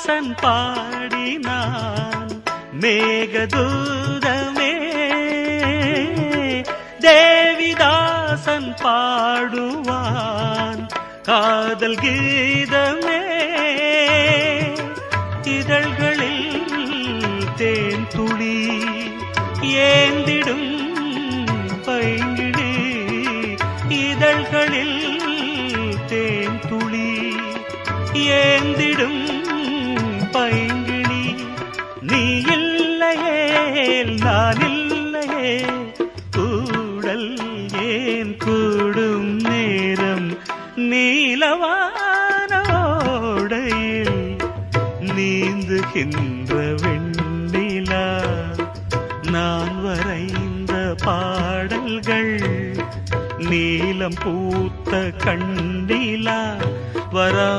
தேவிதாசன் பாடினான் மேகதூதமே, தேவிதாசன் பாடுவான் காதல் கீதமே. இதழ்களில் தேன் துளி ஏந்திடும் பைங்கிழி, இதழ்களில் தேன் துளி ஏந்திடும் பைங்கிழி. நீ இல்லையே நான் இல்லையே, கூடல் ஏன் கூடும் நேரம், நீலவானோடையில் நீந்துகின்ற வெண்ணிலா. நான் வரைந்த பாடல்கள் நீலம் பூத்த கண்ணிலா, வரா